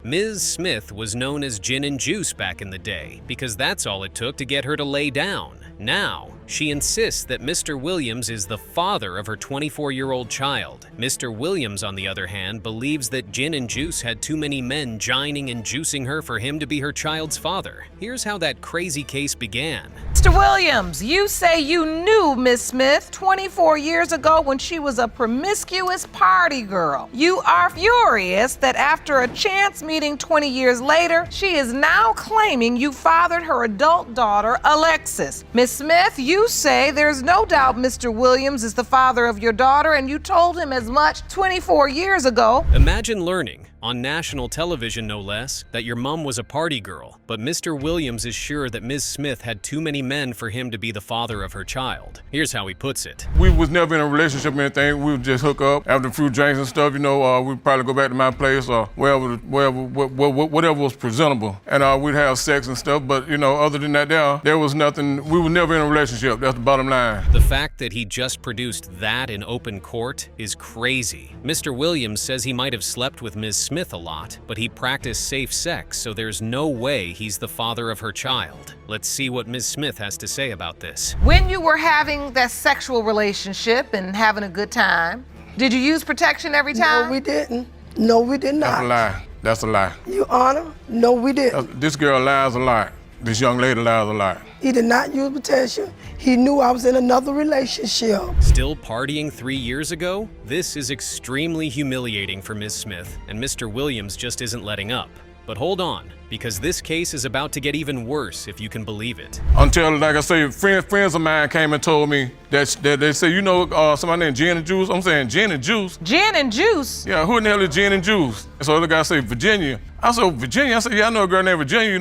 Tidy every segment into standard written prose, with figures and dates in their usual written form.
Ms. Smith was known as Gin and Juice back in the day because that's all it took to get her to lay down. Now, she insists that Mr. Williams is the father of her 24-year-old child. Mr. Williams, on the other hand, believes that Gin and Juice had too many men gining and juicing her for him to be her child's father. Here's how that crazy case began. Mr. Williams, you say you knew Miss Smith 24 years ago when she was a promiscuous party girl. You are furious that after a chance meeting 20 years later, she is now claiming you fathered her adult daughter, Alexis. Miss Smith, you say there's no doubt Mr. Williams is the father of your daughter, and you told him as much 24 years ago. Imagine learning, on national television no less, that your mom was a party girl, but Mr. Williams is sure that Ms. Smith had too many men for him to be the father of her child. Here's how he puts it. We was never in a relationship or anything. We would just hook up after a few drinks and stuff, we'd probably go back to my place or whatever was presentable. And we'd have sex and stuff, but other than that there was nothing. We were never in a relationship, that's the bottom line. The fact that he just produced that in open court is crazy. Mr. Williams says he might have slept with Ms. Smith a lot, but he practiced safe sex, so there's no way he's the father of her child. Let's see what Ms. Smith has to say about this. When you were having that sexual relationship and having a good time, did you use protection every time? No, we didn't. No, we did not. That's a lie. That's a lie. Your Honor, no, we didn't. This girl lies a lot. This young lady lies a lot. He did not use protection. He knew I was in another relationship. Still partying 3 years ago? This is extremely humiliating for Ms. Smith, and Mr. Williams just isn't letting up. But hold on, because this case is about to get even worse, if you can believe it. Until, like I say, friends of mine came and told me that they say, somebody named Gin and Juice? I'm saying Gin and Juice. Gin and Juice? Yeah, who in the hell is Gin and Juice? And so the guy say, Virginia. I said, Virginia? I said, yeah, I know a girl named Virginia,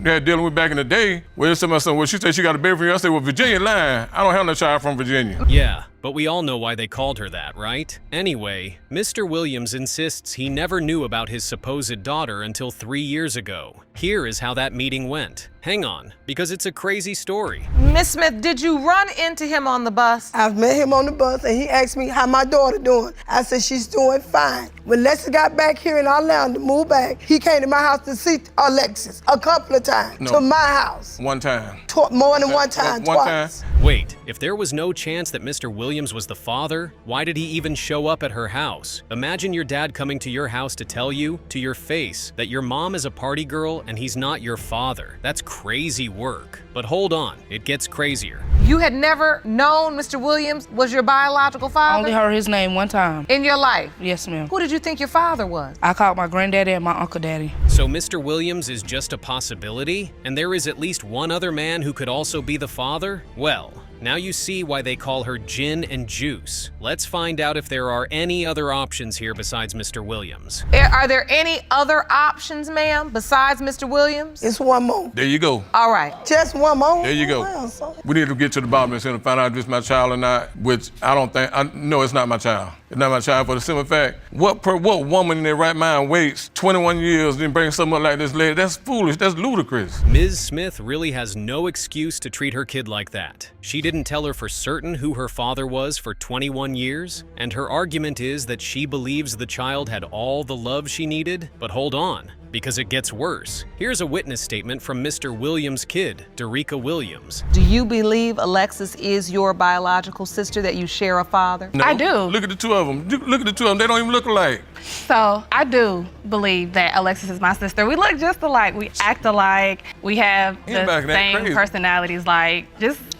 they had dealing with back in the day. Well, she said she got a baby from you. I said, well, Virginia lying. I don't have no child from Virginia. Yeah, but we all know why they called her that, right? Anyway, Mr. Williams insists he never knew about his supposed daughter until 3 years ago. Here is how that meeting went. Hang on, because it's a crazy story. Miss Smith, did you run into him on the bus? I met him on the bus and he asked me how my daughter doing. I said, she's doing fine. When Lexi got back here and I allowed him to move back, he came to my house to see Alexis a couple of times. No. To my house. One time. More than one time, twice. Wait, if there was no chance that Mr. Williams was the father, why did he even show up at her house? Imagine your dad coming to your house to tell you, to your face, that your mom is a party girl and he's not your father. That's crazy work. But hold on, it gets crazier. You had never known Mr. Williams was your biological father? I only heard his name one time. In your life? Yes, ma'am. Who did you think your father was? I called my granddaddy and my uncle daddy. So Mr. Williams is just a possibility? And there is at least one other man who could also be the father? Well, now you see why they call her Gin and Juice. Let's find out if there are any other options here besides Mr. Williams. Are there any other options, ma'am, besides Mr. Williams? It's one more. There you go. All right. Just one more? There you go. We need to get to the bottom of this and find out if it's my child or not, which no, it's not my child. It's not my child for the simple fact, what woman in their right mind waits 21 years and brings something up like this lady? That's foolish, that's ludicrous. Ms. Smith really has no excuse to treat her kid like that. She didn't tell her for certain who her father was for 21 years, and her argument is that she believes the child had all the love she needed. But hold on, because it gets worse. Here's a witness statement from Mr. Williams' kid, Derica Williams. Do you believe Alexis is your biological sister, that you share a father? No. I do. Look at the two of them. Look at the two of them. They don't even look alike. So I do believe that Alexis is my sister. We look just alike. We act alike. We have the same personalities.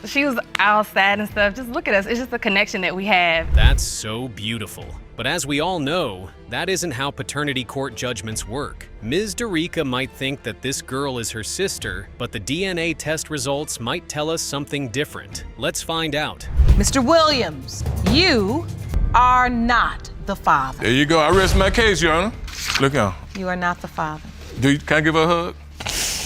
She was all sad and stuff. Just look at us. It's just a connection that we have. That's so beautiful. But as we all know, that isn't how paternity court judgments work. Ms. Derica might think that this girl is her sister, but the DNA test results might tell us something different. Let's find out. Mr. Williams, you are not the father. There you go. I rest my case, Your Honor. Look out. You are not the father. Can I give her a hug?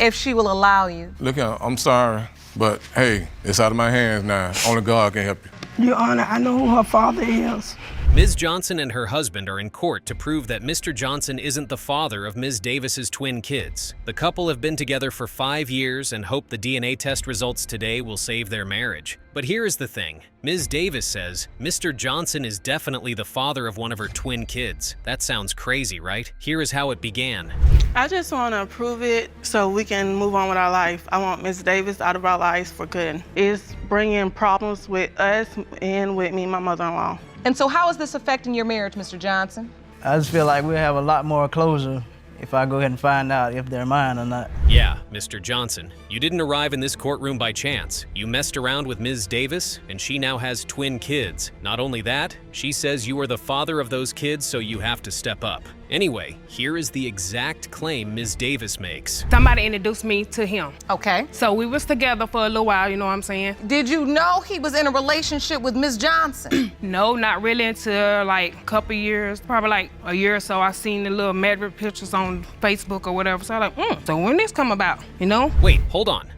If she will allow you. Look out. I'm sorry, but hey, it's out of my hands now. Only God can help you. Your Honor, I know who her father is. Ms. Johnson and her husband are in court to prove that Mr. Johnson isn't the father of Ms. Davis's twin kids. The couple have been together for 5 years and hope the DNA test results today will save their marriage. But here is the thing. Ms. Davis says Mr. Johnson is definitely the father of one of her twin kids. That sounds crazy, right? Here is how it began. I just want to prove it so we can move on with our life. I want Ms. Davis out of our lives for good. It's bringing problems with us and with me and my mother-in-law. And so how is this affecting your marriage, Mr. Johnson? I just feel like we'll have a lot more closure if I go ahead and find out if they're mine or not. Yeah, Mr. Johnson, you didn't arrive in this courtroom by chance. You messed around with Ms. Davis, and she now has twin kids. Not only that, she says you are the father of those kids, so you have to step up. Anyway, here is the exact claim Ms. Davis makes. Somebody introduced me to him. Okay. So we was together for a little while, you know what I'm saying? Did you know he was in a relationship with Ms. Johnson? No, not really until like a couple years, probably like a year or so. I seen the little married pictures on Facebook or whatever. So I was like, so when this come about, you know? Wait, hold on.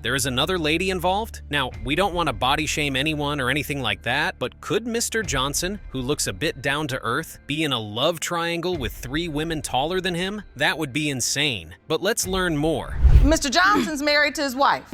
There is another lady involved? Now, we don't want to body shame anyone or anything like that, but could Mr. Johnson, who looks a bit down to earth, be in a love triangle with 3 women taller than him? That would be insane. But let's learn more. Mr. Johnson's married to his wife,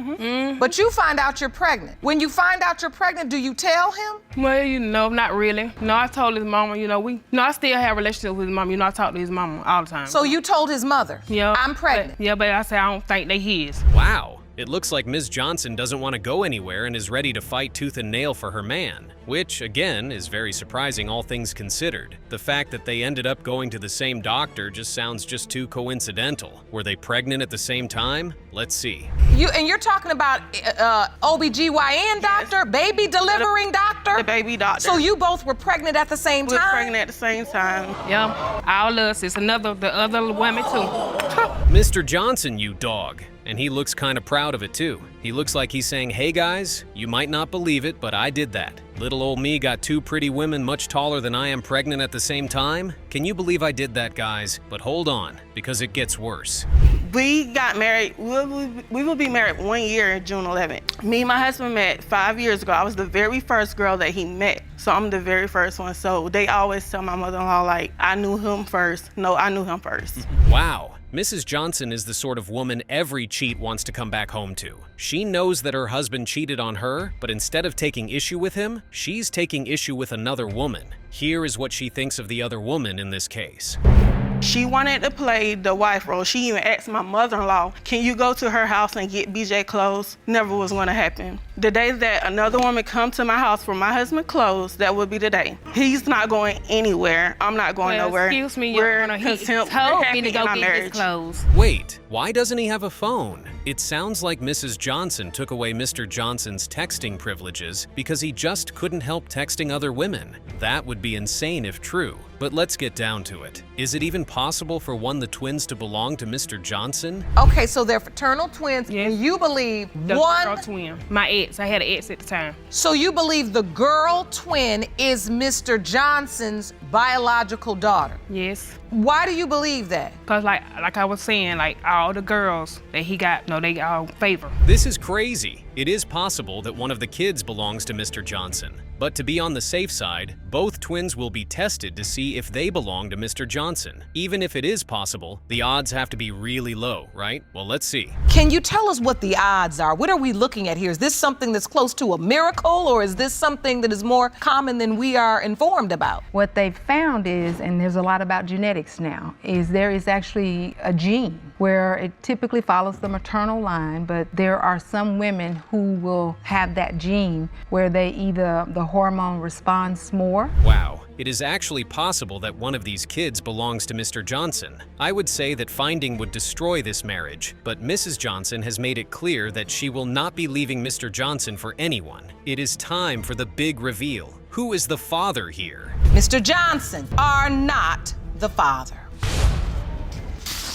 but you find out you're pregnant. When you find out you're pregnant, do you tell him? Well, you know, not really. No, I told his mama, you know, I still have a relationship with his mama. You know, I talk to his mama all the time. So you told his mother, yeah, I'm pregnant. But I said, I don't think they his. Wow. It looks like Ms. Johnson doesn't want to go anywhere and is ready to fight tooth and nail for her man, which, again, is very surprising all things considered. The fact that they ended up going to the same doctor just sounds just too coincidental. Were they pregnant at the same time? Let's see. You're talking about OBGYN doctor, baby delivering doctor? The baby doctor. So you both were pregnant at the same time? We were pregnant at the same time. Yeah, all us. It's the other women too. Mr. Johnson, you dog. And he looks kind of proud of it too. He looks like he's saying, hey guys, you might not believe it, but I did that. Little old me got 2 pretty women much taller than I am pregnant at the same time. Can you believe I did that, guys? But hold on, because it gets worse. We got married, we will be married 1 year, June 11th. Me and my husband met 5 years ago. I was the very first girl that he met. So I'm the very first one. So they always tell my mother-in-law, like, I knew him first. No, I knew him first. Wow. Mrs. Johnson is the sort of woman every cheat wants to come back home to. She knows that her husband cheated on her, but instead of taking issue with him, she's taking issue with another woman. Here is what she thinks of the other woman in this case. She wanted to play the wife role. She even asked my mother-in-law, can you go to her house and get BJ clothes? Never was gonna happen. The day that another woman come to my house for my husband clothes, that would be the day. He's not going anywhere. I'm not going nowhere. Excuse me, We're he told me to go get his clothes. Wait, why doesn't he have a phone? It sounds like Mrs. Johnson took away Mr. Johnson's texting privileges because he just couldn't help texting other women. That would be insane if true. But let's get down to it. Is it even possible for the twins to belong to Mr. Johnson? Okay, so they're fraternal twins, Yes. and you believe The one... girl twin. My ex. I had an ex at the time. So you believe the girl twin is Mr. Johnson's biological daughter? Yes. Why do you believe that? Cause like I was saying, like all the girls that he got, they all favor. This is crazy. It is possible that one of the kids belongs to Mr. Johnson. But to be on the safe side, both twins will be tested to see if they belong to Mr. Johnson. Even if it is possible, the odds have to be really low, right? Well, let's see. Can you tell us what the odds are? What are we looking at here? Is this something that's close to a miracle, or is this something that is more common than we are informed about? What they've found is, and there's a lot about genetics now, is there is actually a gene where it typically follows the maternal line, but there are some women who will have that gene where they either the hormone responds more. Wow. It is actually possible that one of these kids belongs to Mr. Johnson. I would say that finding would destroy this marriage, but Mrs. Johnson has made it clear that she will not be leaving Mr. Johnson for anyone. It is time for the big reveal. Who is the father here? Mr. Johnson are not the father.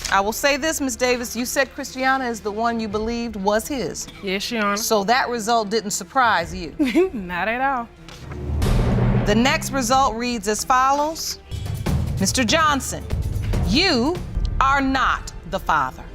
I will say this, Ms. Davis, you said Christiana is the one you believed was his. Yes, Your Honor. So that result didn't surprise you. Not at all. The next result reads as follows. Mr. Johnson, you are not the father.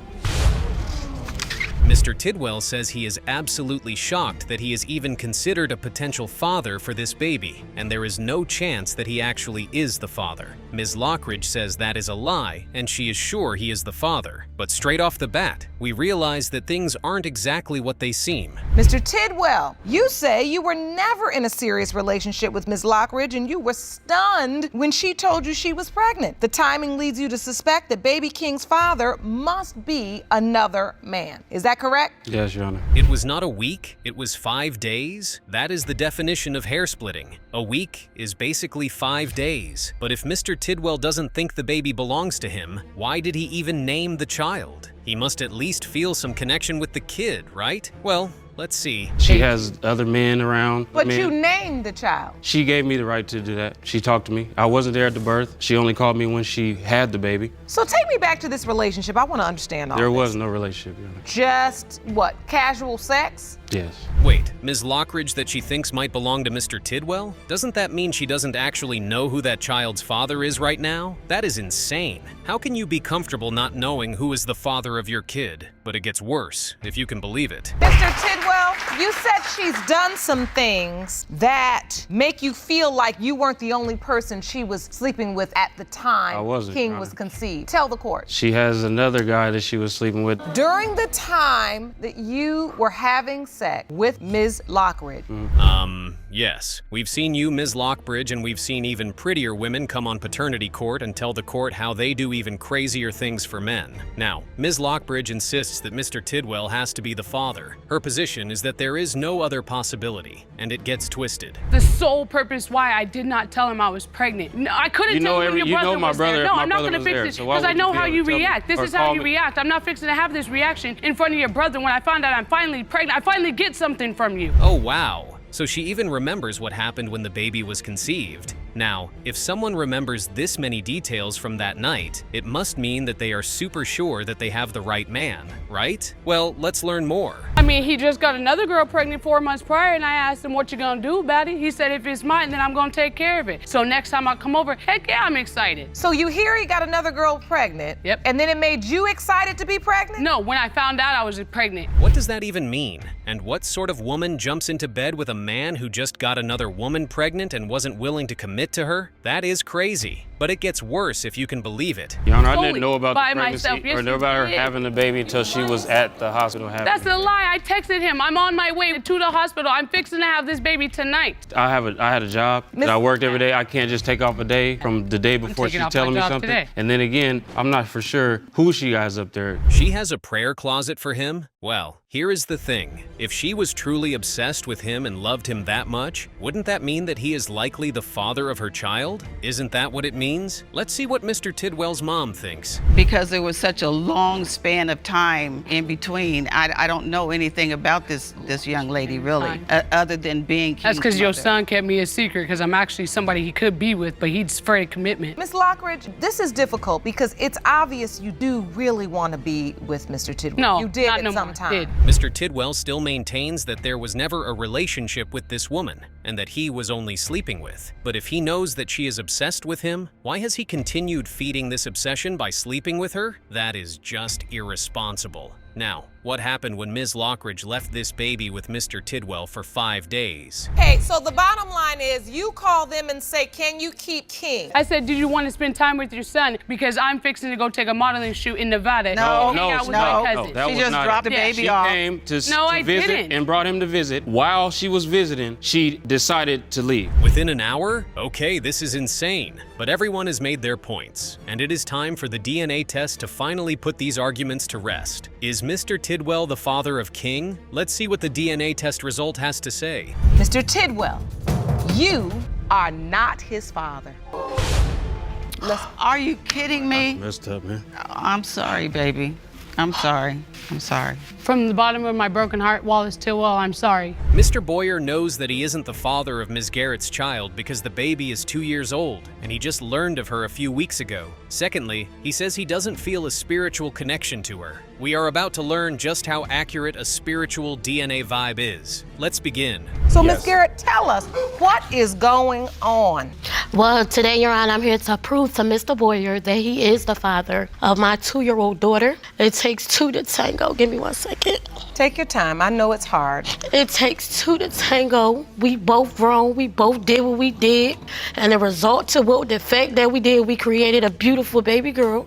Mr. Tidwell says he is absolutely shocked that he is even considered a potential father for this baby, and there is no chance that he actually is the father. Ms. Lockridge says that is a lie, and she is sure he is the father. But straight off the bat, we realize that things aren't exactly what they seem. Mr. Tidwell, you say you were never in a serious relationship with Ms. Lockridge, and you were stunned when she told you she was pregnant. The timing leads you to suspect that baby King's father must be another man. Is that correct? Yes, Your Honor. It was not a week, it was 5 days. That is the definition of hair splitting. A week is basically 5 days. But if Mr. Tidwell doesn't think the baby belongs to him, why did he even name the child? He must at least feel some connection with the kid, right? Well, let's see. She has other men around. But you named the child. She gave me the right to do that. She talked to me. I wasn't there at the birth. She only called me when she had the baby. So take me back to this relationship. I want to understand all There this. was no relationship, Your Honor. Just, what, casual sex? Yes. Wait, Ms. Lockridge that she thinks might belong to Mr. Tidwell? Doesn't that mean she doesn't actually know who that child's father is right now? That is insane. How can you be comfortable not knowing who is the father of your kid? But it gets worse, if you can believe it. Mr. Tidwell, you said she's done some things that make you feel like you weren't the only person she was sleeping with at the time I wasn't, King Your was Honor. conceived. Tell the court. She has another guy that she was sleeping with. During the time that you were having sex with Ms. Lockridge, Yes. We've seen you, Ms. Lockbridge, and we've seen even prettier women come on paternity court and tell the court how they do even crazier things for men. Now, Ms. Lockbridge insists that Mr. Tidwell has to be the father. Her position is that there is no other possibility, and it gets twisted. The sole purpose why I did not tell him I was pregnant. No, I couldn't tell him when your brother was there. No, I'm not going to fix it because I know how you react. This is how you react. I'm not fixing to have this reaction in front of your brother when I find out I'm finally pregnant. I finally get something from you. Oh, wow. So she even remembers what happened when the baby was conceived. Now, if someone remembers this many details from that night, it must mean that they are super sure that they have the right man, right? Well, let's learn more. I mean, he just got another girl pregnant 4 months prior, and I asked him, what you gonna do about it? He said, if it's mine, then I'm gonna take care of it. So next time I come over, heck yeah, I'm excited. so you hear he got another girl pregnant. Yep. And then it made you excited to be pregnant? No, when I found out I was pregnant. What does that even mean? And what sort of woman jumps into bed with a man who just got another woman pregnant and wasn't willing to commit to her? That is crazy. But it gets worse if you can believe it. Your Honor, I Solely didn't know about the by pregnancy myself. Yes, or know you about her did. having the baby until she was at the hospital having That's it. a lie. I texted him. I'm on my way to the hospital. I'm fixing to have this baby tonight. I had a job and I worked every day. I can't just take off a day from the day before taking she's off my telling me job something. today. And then again, I'm not for sure who she has up there. She has a prayer closet for him? Well, here is the thing. If she was truly obsessed with him and loved him that much, wouldn't that mean that he is likely the father of her child? Isn't that what it means? Let's see what Mr. Tidwell's mom thinks. Because there was such a long span of time in between. I don't know anything about this young lady, really, other than being King's That's because your mother. son kept me a secret because I'm actually somebody he could be with, but he's afraid of commitment. Miss Lockridge, this is difficult because it's obvious you do really want to be with Mr. Tidwell. No, you did not at no some more. time. Did. Mr. Tidwell still maintains that there was never a relationship with this woman and that he was only sleeping with. But if he knows that she is obsessed with him, why has he continued feeding this obsession by sleeping with her? That is just irresponsible. Now, what happened when Ms. Lockridge left this baby with Mr. Tidwell for 5 days? Hey, so the bottom line is you call them and say, can you keep King? I said, did you want to spend time with your son? Because I'm fixing to go take a modeling shoot in Nevada. No, and hang out with my cousin. that She was just not dropped it. the baby She off. came to I visit didn't. and brought him to visit. While she was visiting, she decided to leave. Within an hour? Okay, this is insane. But everyone has made their points, and it is time for the DNA test to finally put these arguments to rest. Is Mr. Tidwell the father of King? Let's see what the DNA test result has to say. Mr. Tidwell, you are not his father. Are you kidding me? Messed up, man. I'm sorry, baby. I'm sorry. I'm sorry. From the bottom of my broken heart, Wallace Tidwell, I'm sorry. Mr. Boyer knows that he isn't the father of Ms. Garrett's child because the baby is 2 years old, and he just learned of her a few weeks ago. Secondly, he says he doesn't feel a spiritual connection to her. We are about to learn just how accurate a spiritual DNA vibe is. Let's begin. So, Ms. Garrett, tell us, what is going on? Well, today, Your Honor, I'm here to prove to Mr. Boyer that he is the father of my 2-year-old daughter. It takes two to tango. Give me 1 second. Take your time. I know it's hard. It takes two to tango. We both grown. We both did what we did. And the result to the fact that we did, we created a beautiful baby girl.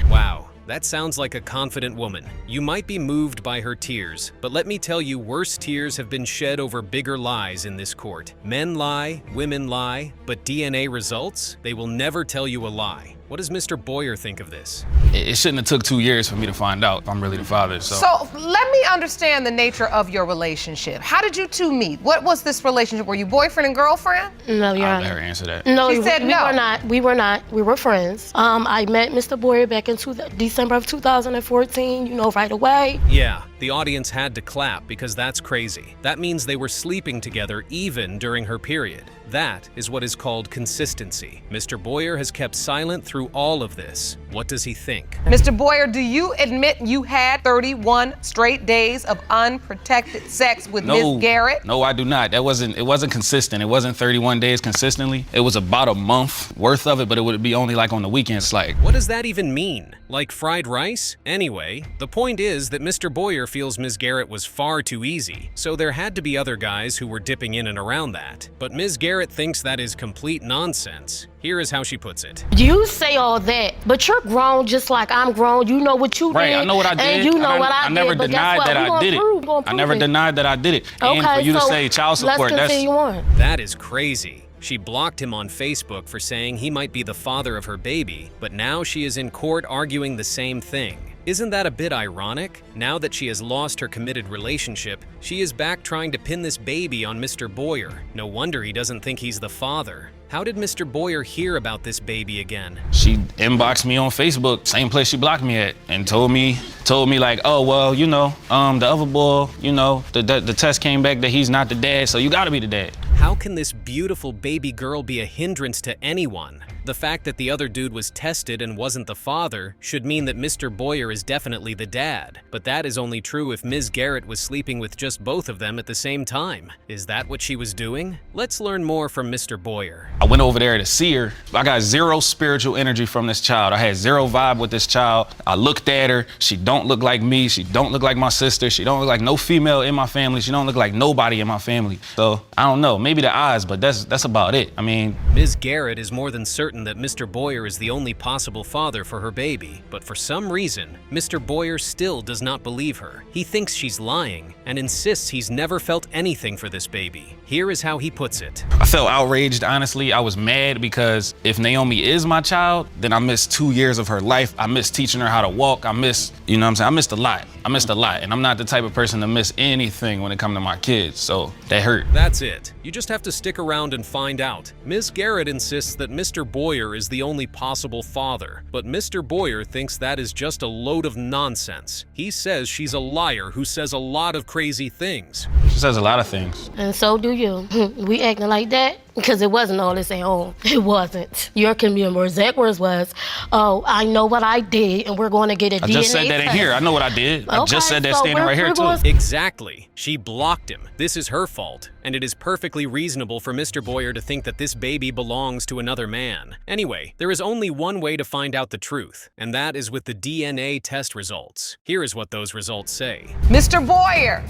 Wow. That sounds like a confident woman. You might be moved by her tears, but let me tell you, worse tears have been shed over bigger lies in this court. Men lie, women lie, but DNA results? They will never tell you a lie. What does Mr. Boyer think of this? It shouldn't have took 2 years for me to find out if I'm really the father, so. So let me understand the nature of your relationship. How did you two meet? What was this relationship? Were you boyfriend and girlfriend? No, Your I'll Honor. let her answer that. No, She said no. We were not. We were friends. I met Mr. Boyer back in December of 2014, right away. Yeah, the audience had to clap because that's crazy. That means they were sleeping together even during her period. That is what is called consistency. Mr. Boyer has kept silent through all of this. What does he think? Mr. Boyer, do you admit you had 31 straight days of unprotected sex with Ms. Garrett? No, I do not. It wasn't consistent. It wasn't 31 days consistently. It was about a month worth of it, but it would be only like on the weekends. What does that even mean? Like fried rice? Anyway, the point is that Mr. Boyer feels Ms. Garrett was far too easy, so there had to be other guys who were dipping in and around that. But Ms. Garrett thinks that is complete nonsense. Here is how she puts it. You say all that, but you're grown just like I'm grown. You know what you did. Right, I know what I did. And you know what I did. I never denied that I did it. I never denied that I did it. And for you to say child support, let's continue on. That is crazy. She blocked him on Facebook for saying he might be the father of her baby, but now she is in court arguing the same thing. Isn't that a bit ironic? Now that she has lost her committed relationship, she is back trying to pin this baby on Mr. Boyer. No wonder he doesn't think he's the father. How did Mr. Boyer hear about this baby again? She inboxed me on Facebook, same place she blocked me at, and told me like, oh, well, the other boy, the test came back that he's not the dad, so you gotta be the dad. How can this beautiful baby girl be a hindrance to anyone? The fact that the other dude was tested and wasn't the father should mean that Mr. Boyer is definitely the dad. But that is only true if Ms. Garrett was sleeping with just both of them at the same time. Is that what she was doing? Let's learn more from Mr. Boyer. I went over there to see her. I got zero spiritual energy from this child. I had zero vibe with this child. I looked at her. She don't look like me. She don't look like my sister. She don't look like no female in my family. She don't look like nobody in my family. So I don't know, maybe the eyes, but that's about it. I mean, Ms. Garrett is more than certain that Mr. Boyer is the only possible father for her baby, but for some reason, Mr. Boyer still does not believe her. He thinks she's lying and insists he's never felt anything for this baby. Here is how he puts it. I felt outraged, honestly. I was mad because if Naomi is my child, then I missed 2 years of her life. I missed teaching her how to walk. I missed a lot. And I'm not the type of person to miss anything when it comes to my kids, so that hurt. That's it. You just have to stick around and find out. Ms. Garrett insists that Mr. Boyer is the only possible father, but Mr. Boyer thinks that is just a load of nonsense. He says she's a liar who says a lot of crazy things. She says a lot of things. And so do you. We acting like that because it wasn't all this at home. It wasn't. Your exact words was, oh, I know what I did and we're going to get a DNA test. I just said that in here. I know what I did. I just said that standing right here too. Exactly. She blocked him. This is her fault. And it is perfectly reasonable for Mr. Boyer to think that this baby belongs to another man. Anyway, there is only one way to find out the truth, and that is with the DNA test results. Here is what those results say. Mr. Boyer,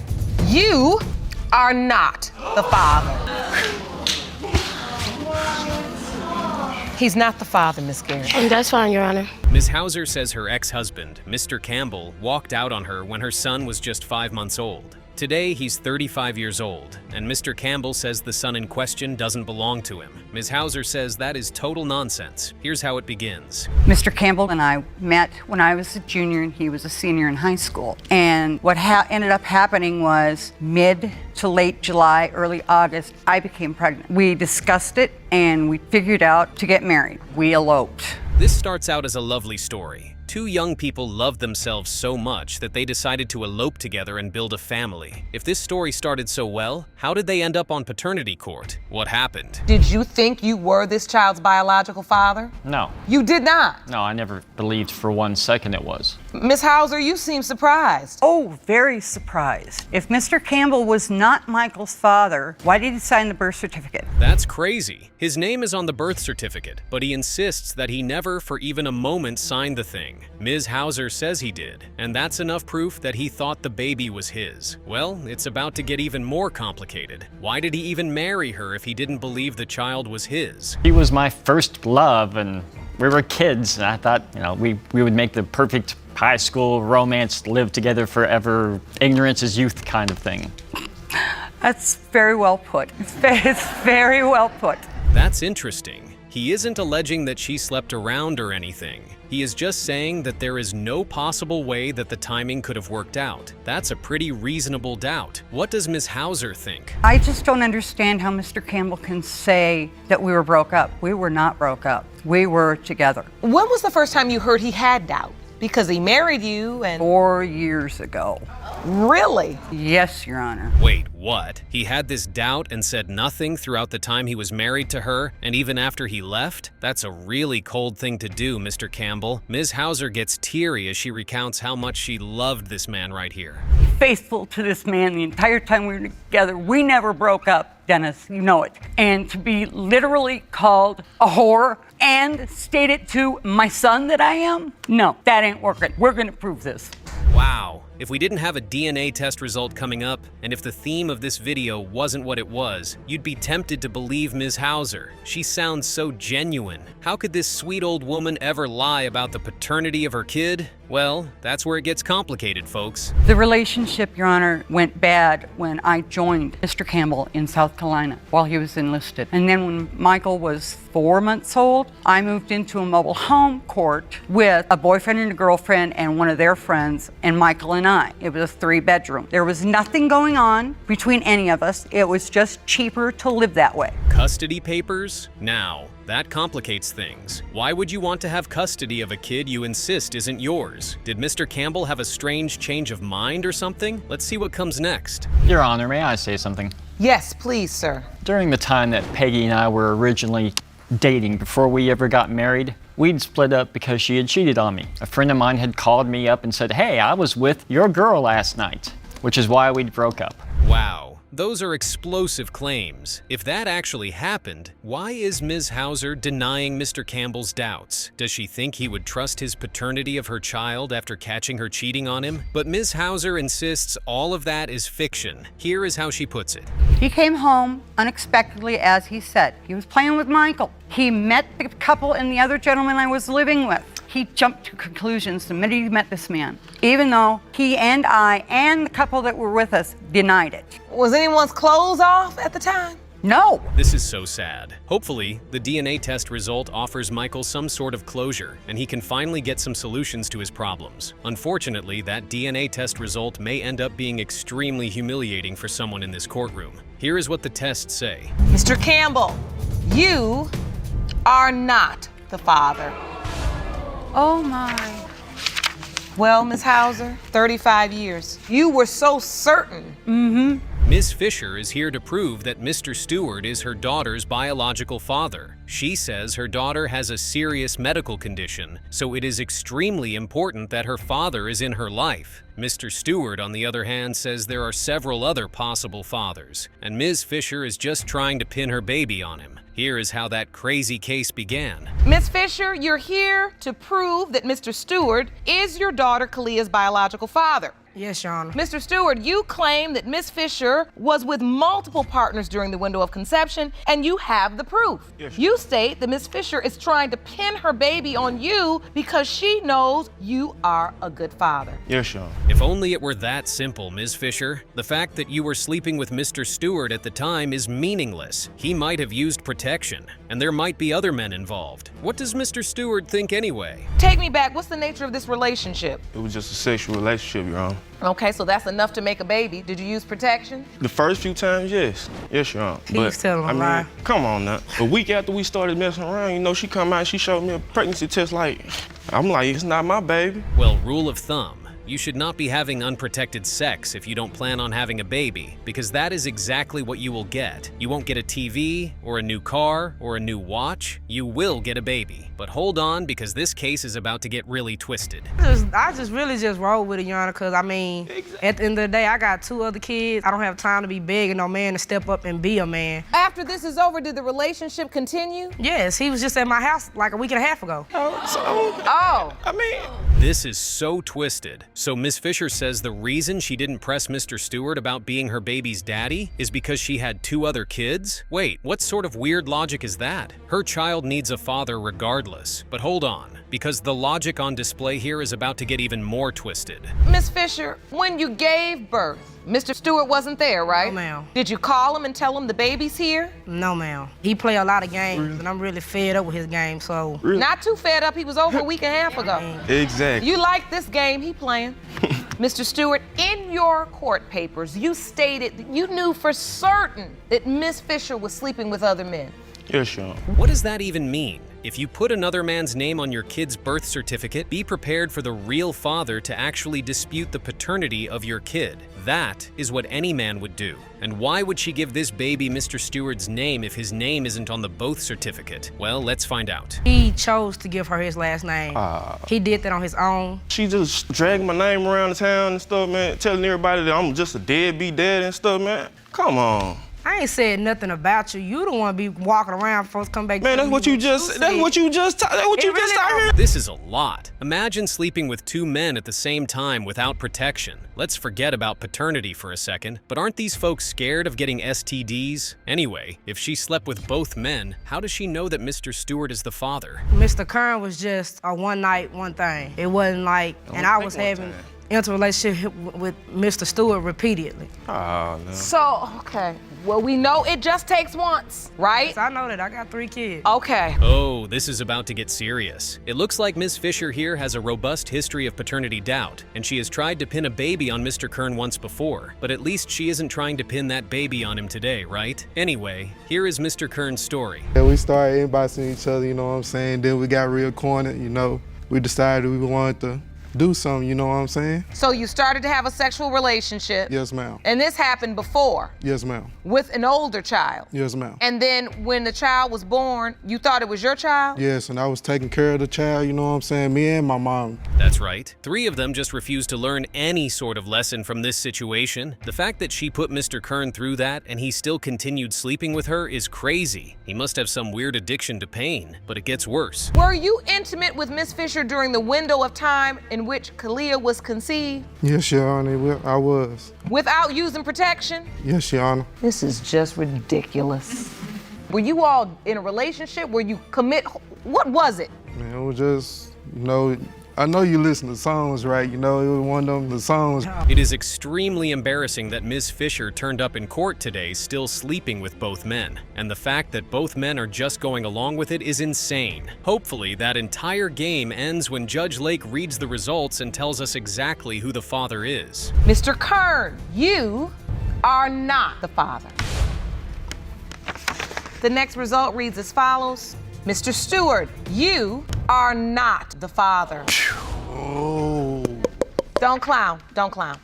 you are not the father. He's not the father, Miss Garrett. That's fine, Your Honor. Ms. Hauser says her ex-husband, Mr. Campbell, walked out on her when her son was just 5 months old. Today, he's 35 years old, and Mr. Campbell says the son in question doesn't belong to him. Ms. Hauser says that is total nonsense. Here's how it begins. Mr. Campbell and I met when I was a junior and he was a senior in high school. And what ended up happening was mid to late July, early August, I became pregnant. We discussed it and we figured out to get married. We eloped. This starts out as a lovely story. Two young people loved themselves so much that they decided to elope together and build a family. If this story started so well, how did they end up on paternity court? What happened? Did you think you were this child's biological father? No. You did not? No, I never believed for 1 second it was. Ms. Hauser, you seem surprised. Oh, very surprised. If Mr. Campbell was not Michael's father, why did he sign the birth certificate? That's crazy. His name is on the birth certificate, but he insists that he never for even a moment signed the thing. Ms. Hauser says he did, and that's enough proof that he thought the baby was his. Well, it's about to get even more complicated. Why did he even marry her if he didn't believe the child was his? He was my first love, and we were kids, and I thought, we would make the perfect high school romance, live together forever, ignorance is youth kind of thing. That's very well put. It's very well put. That's interesting. He isn't alleging that she slept around or anything. He is just saying that there is no possible way that the timing could have worked out. That's a pretty reasonable doubt. What does Ms. Hauser think? I just don't understand how Mr. Campbell can say that we were broke up. We were not broke up. We were together. When was the first time you heard he had doubt? Because he married you and... 4 years ago. Really? Yes, Your Honor. Wait, what? He had this doubt and said nothing throughout the time he was married to her, and even after he left? That's a really cold thing to do, Mr. Campbell. Ms. Hauser gets teary as she recounts how much she loved this man right here. Faithful to this man the entire time we were together. We never broke up, Dennis, you know it. And to be literally called a whore and stated to my son that I am? No, that ain't working. We're gonna prove this. Wow. If we didn't have a DNA test result coming up, and if the theme of this video wasn't what it was, you'd be tempted to believe Ms. Hauser. She sounds so genuine. How could this sweet old woman ever lie about the paternity of her kid? Well, that's where it gets complicated, folks. The relationship, Your Honor, went bad when I joined Mr. Campbell in South Carolina while he was enlisted. And then when Michael was 4 months old, I moved into a mobile home court with a boyfriend and a girlfriend and one of their friends, and Michael and I. It was a 3-bedroom. There was nothing going on between any of us. It was just cheaper to live that way. Custody papers? Now, that complicates things. Why would you want to have custody of a kid you insist isn't yours? Did Mr. Campbell have a strange change of mind or something? Let's see what comes next. Your Honor, may I say something? Yes, please, sir. During the time that Peggy and I were originally dating, before we ever got married, we'd split up because she had cheated on me. A friend of mine had called me up and said, "Hey, I was with your girl last night," which is why we broke up. Wow. Those are explosive claims. If that actually happened, why is Ms. Hauser denying Mr. Campbell's doubts? Does she think he would trust his paternity of her child after catching her cheating on him? But Ms. Hauser insists all of that is fiction. Here is how she puts it. He came home unexpectedly, as he said. He was playing with Michael. He met the couple and the other gentleman I was living with. He jumped to conclusions the minute he met this man, even though he and I and the couple that were with us denied it. Was anyone's clothes off at the time? No. This is so sad. Hopefully, the DNA test result offers Michael some sort of closure, and he can finally get some solutions to his problems. Unfortunately, that DNA test result may end up being extremely humiliating for someone in this courtroom. Here is what the tests say. Mr. Campbell, you are not the father. Oh my. Well, Ms. Hauser, 35 years. You were so certain. Mm-hmm. Ms. Fisher is here to prove that Mr. Stewart is her daughter's biological father. She says her daughter has a serious medical condition, so it is extremely important that her father is in her life. Mr. Stewart, on the other hand, says there are several other possible fathers, and Ms. Fisher is just trying to pin her baby on him. Here is how that crazy case began. Ms. Fisher, you're here to prove that Mr. Stewart is your daughter Kalia's biological father. Yes, Your Honor. Mr. Stewart, you claim that Ms. Fisher was with multiple partners during the window of conception, and you have the proof. Yes. You state that Ms. Fisher is trying to pin her baby on you because she knows you are a good father. Yes, Sean. If only it were that simple, Ms. Fisher. The fact that you were sleeping with Mr. Stewart at the time is meaningless. He might have used protection, and there might be other men involved. What does Mr. Stewart think anyway? Take me back. What's the nature of this relationship? It was just a sexual relationship, Your Honor. Okay, so that's enough to make a baby. Did you use protection? The first few times, yes. Yes, Your Honor. He's telling a lie. Come on now. A week after we started messing around, you know, she come out, she showed me a pregnancy test like, I'm like, it's not my baby. Well, rule of thumb. you should not be having unprotected sex if you don't plan on having a baby, because that is exactly what you will get. You won't get a TV, or a new car, or a new watch. You will get a baby. But hold on, because this case is about to get really twisted. I just really roll with it, Your Honor, because I mean, at the end of the day, I got 2 other kids. I don't have time to be begging no man to step up and be a man. After this is over, did the relationship continue? Yes, he was just at my house like a week and a half ago. This is so twisted. So Miss Fisher says the reason she didn't press Mr. Stewart about being her baby's daddy is because she had 2 other kids? Wait, what sort of weird logic is that? Her child needs a father regardless. But hold on, because the logic on display here is about to get even more twisted. Miss Fisher, when you gave birth, Mr. Stewart wasn't there, right? No, ma'am. Did you call him and tell him the baby's here? No, ma'am. He play a lot of games, and I'm really fed up with his game, so. Not too fed up, he was over a week and a half ago. Exactly. You like this game he playing. Mr. Stewart, in your court papers, you stated that you knew for certain that Miss Fisher was sleeping with other men. Yes, Your Honor. What does that even mean? If you put another man's name on your kid's birth certificate, be prepared for the real father to actually dispute the paternity of your kid. That is what any man would do. And why would she give this baby Mr. Stewart's name if his name isn't on the birth certificate? Well, let's find out. He chose to give her his last name. He did that on his own. She just dragged my name around the town and stuff, man, telling everybody that I'm just a deadbeat dad and stuff, man. Come on. I ain't said nothing about you. You the one be walking around, folks come back. Man, that's what you just out here. This is a lot. Imagine sleeping with 2 men at the same time without protection. Let's forget about paternity for a second, but aren't these folks scared of getting STDs? Anyway, if she slept with both men, how does she know that Mr. Stewart is the father? Mr. Kern was just a one night, one thing. It wasn't like, and I was having interrelationship with Mr. Stewart repeatedly. Oh, no. So, okay. Well, we know it just takes once, right? Yes, I know that. I got 3 kids. Okay. Oh, this is about to get serious. It looks like Ms. Fisher here has a robust history of paternity doubt, and she has tried to pin a baby on Mr. Kern once before, but at least she isn't trying to pin that baby on him today, right? Anyway, here is Mr. Kern's story. Yeah, we started inboxing each other, you know what I'm saying? Then we got real cornered, you know. We decided we wanted to do something, you know what I'm saying? So you started to have a sexual relationship. Yes, ma'am. And this happened before. Yes, ma'am. With an older child. Yes, ma'am. And then when the child was born, you thought it was your child? Yes, and I was taking care of the child, you know what I'm saying? Me and my mom. That's right. 3 of them just refused to learn any sort of lesson from this situation. The fact that she put Mr. Kern through that and he still continued sleeping with her is crazy. He must have some weird addiction to pain, but it gets worse. Were you intimate with Miss Fisher during the window of time in which Kalia was conceived? Yes, Your Honor, I was. Without using protection? Yes, Your Honor. This is just ridiculous. Were you all in a relationship? Were you commit? What was it? Man, it was just, you know, I know you listen to songs, right? You know, it was one of them, the songs. It is extremely embarrassing that Ms. Fisher turned up in court today still sleeping with both men. And the fact that both men are just going along with it is insane. Hopefully, that entire game ends when Judge Lake reads the results and tells us exactly who the father is. Mr. Kern, you are not the father. The next result reads as follows. Mr. Stewart, you are not the father. Oh. Don't clown, don't clown.